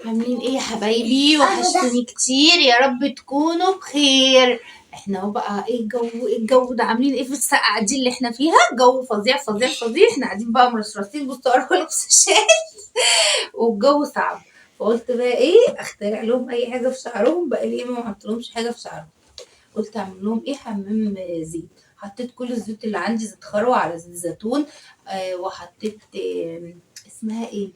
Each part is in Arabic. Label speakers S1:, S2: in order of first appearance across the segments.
S1: عاملين ايه يا حبايبي؟ وحشتوني كتير، يا رب تكونوا بخير. احنا اهو بقى ايه الجو ده، عاملين ايه في السقعه دي اللي احنا فيها؟ جو فظيع فظيع فظيع. احنا قاعدين بقى مرصرصين، بصوا اروح لابسه الشال والجو صعب. فقلت بقى ايه، اخترع لهم اي حاجه في شعرهم، بقى لي ما عملتلهمش حاجه في شعرهم. قلت اعمل لهم ايه، حمام زيت. حطيت كل الزيوت اللي عندي، زيت خروع على زيت زيتون، وحطيت اسمها ايه،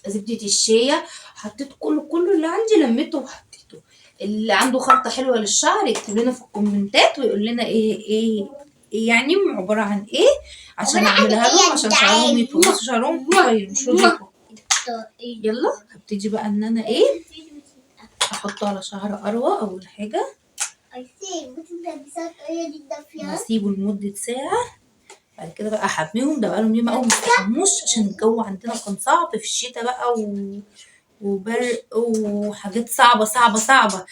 S1: زبدة الشيا. حطيت كله اللي عندي لميته وحطيته. اللي عنده خلطة حلوة للشعر يكتب لنا في الكومنتات ويقول لنا إيه يعني عبارة عن ايه، عشان اعملها لهم، عشان شعرهم يفوز شعرهم طيب مش راضيكم. يلا هبتدي بقى ان انا ايه، احطه على شعر اروى. اول حاجة هسيبه لمدة ساعة. بعد كده بقى احميهم، ده بقالهم يوم قوي مستحموش عشان الجو عندنا كان صعب في الشتاء بقى وبرق وحاجات صعبة صعبة صعبة،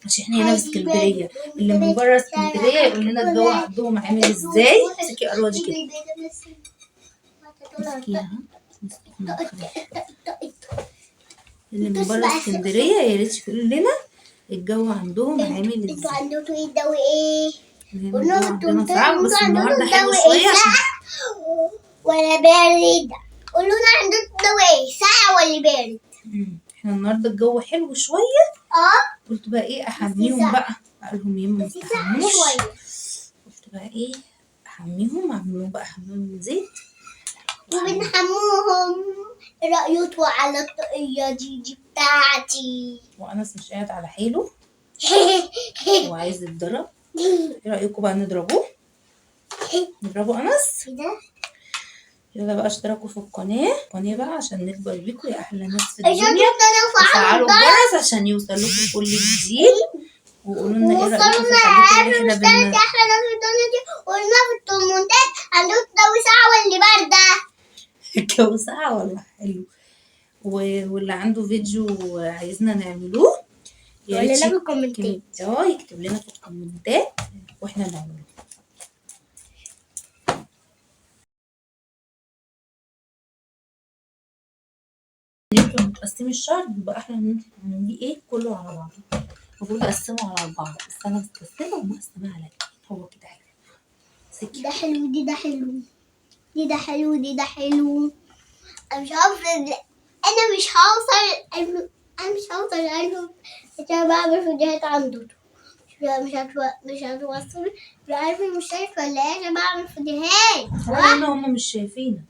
S1: عشان احنا هنا في اسكندرية. اللي من بره اسكندرية يقول لنا الجو عندهم عامل ازاي. امسكي اروى دي كده، امسكيها. اللي من بره اسكندرية يا ريت يقول لنا الجو عندهم عامل ازاي.
S2: انتوا عندكم الجو ايه؟
S1: الجو عندنا صعب بس النهارده حلو شوية عشان
S2: ولا بارد؟ قولوا لنا عندكم الجو ايه، ساقع ولا بارد؟
S1: احنا النهارده الجو حلو شوية. قلت بقى ايه، احميهم بقى بقالهم يوم ما استحموش. قلت بقى ايه، احميهم، اعمل لهم بقى حمام زيت.
S2: وبنحموهم رأيته على الطاقية دي بتاعتي.
S1: وانس مش قاعد على حيله هو عايز يتضرب. ايه رأيكم بقى نضربوه؟ نضربه انس؟ يلا بقى اشتركوا في القناة بقى عشان نكبر بيكم يا احلى ناس في الدنيا. وفعلوا الجرس عشان يوصل لكم كل جديد. وقولوا لنا ايه رايكم في الحاجات اللي احنا
S2: قولنا في الكومنتات عندكم الجو ساقع ولا باردة؟
S1: الجو ساقع ولا حلو؟ واللي عنده فيديو عايزنا نعملوه يا ريت
S2: في الكومنتات.
S1: يكتب لنا في الكومنتات واحنا نعمله. انتوا متقسمين الشهر بيبقى احلى ان انتوا تعمليه ايه كله على بعضه. المفروض اقسمه على 4 بس انا مقسمه ومقسمه على 2. هو كده حلو.
S2: ده حلو، ده حلو، ده حلو، ده حلو. انا مش هوصل، انا مش هوصل انا مش هوصل لألف عشان بعمل فيديوهات عن دودو. مش هتوصل ل1000 مشترك ولا ايه عشان بعمل فيديوهات؟
S1: تعالى هنا، هما مش شايفينك.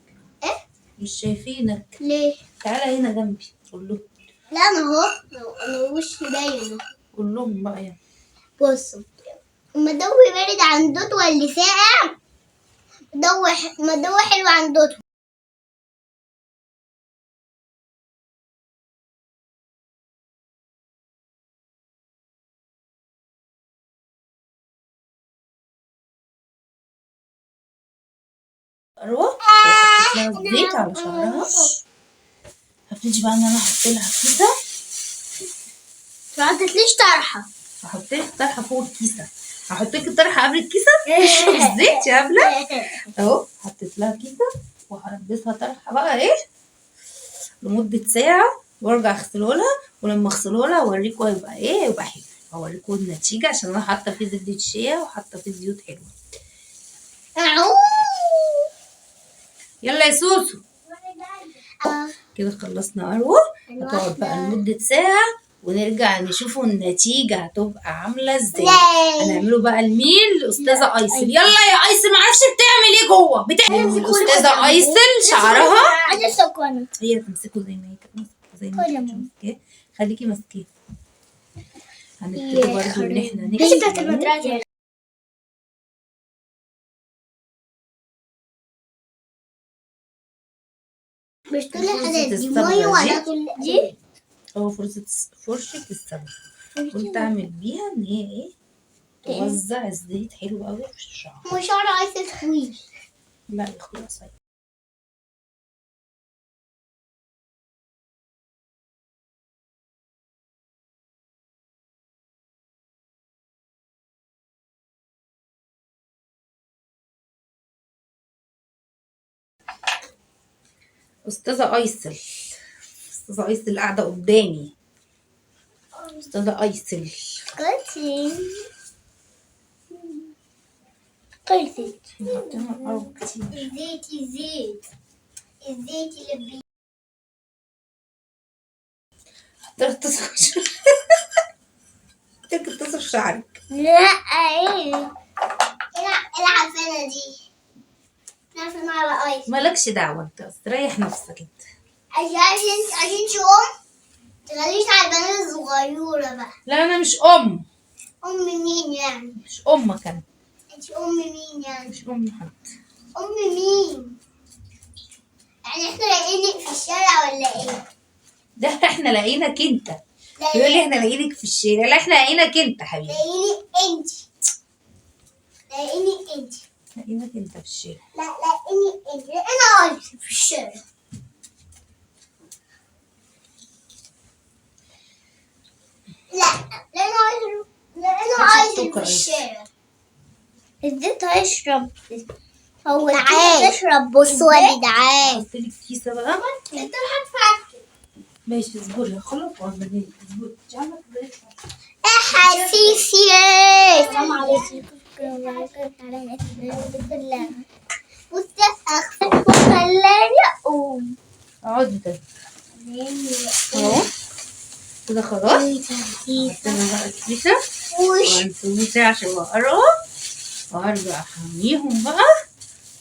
S2: ايه؟
S1: مش شايفينك
S2: ليه؟
S1: تعالى هنا جنبي قول لهم.
S2: لا انا اهو، انا وشي باين اهو.
S1: قول لهم بقى يعني.
S2: بصوا، ما الجو بارد عن دودو ولا ساقع؟ ما الجو حلو عن دودو.
S1: اروى حطيت لها الزيت على شعرها. هبتدي بقى ان انا احط لها كيسه.
S2: ما حطيتليش طرحه.
S1: هحط لك الطرحه فوق الكيسه. هحط لك الطرحه قبل الكيسه تشرب الزيت يا هبله. اهو حطيت لها كيسه وهلبسها طرحه بقى ايه لمده ساعه وارجع اغسله لها. ولما اغسله لها اوريكم هيبقى ايه، هيبقى حلو. هوريكم النتيجه عشان انا حاطه فيه زبده الشيا وحاطه فيه زيوت حلوه. يلا يا سوسو. كده خلصنا اروى. هتقعد بقى لمدة ساعة ونرجع نشوفوا النتيجة هتبقى عاملة ازاي. هنعمله بقى لمين؟ لأستاذة أيسل. يلا يا أيسل، معرفش بتعمل ايه جوه. بتعمل الأستاذة أيسل شعرها. هي تمسكه زي ما هي كده ماسكه، زي ما انت ماسكاه. خليكي ماسكاه. هنبتدي برضه ان احنا نكتب.
S2: مش كل الحاجات دي ميه ولا كل دي؟
S1: فرشة الصبغة. قلت اعمل بيها ان هي ايه، توزع الزيت حلو قوي في الشعر.
S2: مش شعر عايزة طويل.
S1: لا يا اخويا قصير. أستاذة أيسل استاذة ايسل قاعدة قدامي. استاذة ايسل
S2: قلت
S1: حاطينها الأرض كتير.
S2: الزيت اللي
S1: تغسل شعرك.
S2: لا ايه العفانة دي نعرف على ايس.
S1: مالكش دعوة انت، بس ريح نفسك انت.
S2: عشان شوم تغليش على البنات الصغيرة بقى.
S1: لا انا مش ام.
S2: ام مين يعني؟
S1: مش امك انا.
S2: انت ام مين يعني؟
S1: مش ام حد.
S2: ام مين؟ يعني احنا لاقيينك في الشارع ولا ايه؟
S1: ده احنا لاقينك انت. يقول لي احنا لاقيينك في الشارع، لا احنا لاقيينك انت حبيبي.
S2: لاقيني انت
S1: لاقيينك انت في الشارع.
S2: لا لاقيني انت انا عايش في الشارع. لا انا عايش في الشارع. اديت اشرب. هو تعال اشرب. بصوا يا جدعان.
S1: حط لك كيسه بقى.
S2: انت هتفكر.
S1: ماشي اصبري خلاص اصبري. مش عارفه ازاي.
S2: حسيسي السلام عليكم. بصي اخفى وخلاني اقوم.
S1: اقعدي طيب. اهو كده خلاص. حطينا بقى الكيسه وهنسويها عشان بقرا، وهرجع احميهم بقى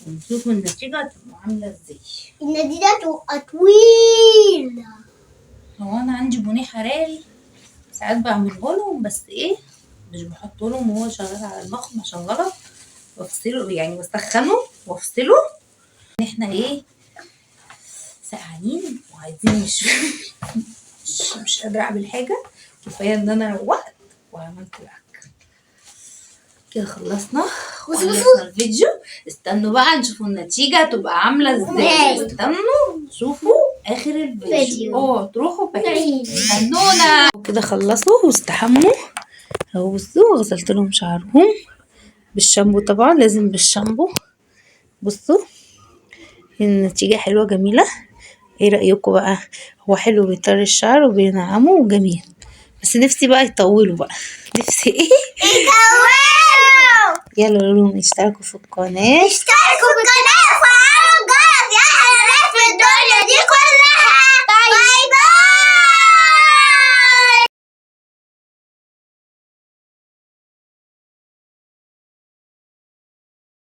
S1: ونشوف النتيجه هتبقى عامله ازاي.
S2: النتيجه تبقى طويله.
S1: هو انا عندي بونيه حراري ساعات بعمله لهم، بس ايه مش بحط لهم وهو شغال على المخ، بشغله وافصله يعني بسخنه وافصله. احنا ايه سقعانين وعايزين مش قادره اعمل حاجه. كفايه ان انا روقت وعملت الاكل. كده خلصنا الفيديو. استنوا بقى نشوفوا النتيجه هتبقى عامله ازاي. استنوا شوفوا اخر الفيديو. تروحوا بعيد. استنونا. كده خلصوا واستحموا اهو. بصوا غسلت لهم شعرهم بالشامبو، طبعا لازم بالشامبو. بصوا النتيجه حلوه جميله. ايه رأيكم بقى؟ هو حلو بيطري الشعر وبينعمه وجميل، بس نفسي بقى يطولوا بقى. نفسي ايه يطولوا. يلا قولوا لهم اشتركوا في القناة.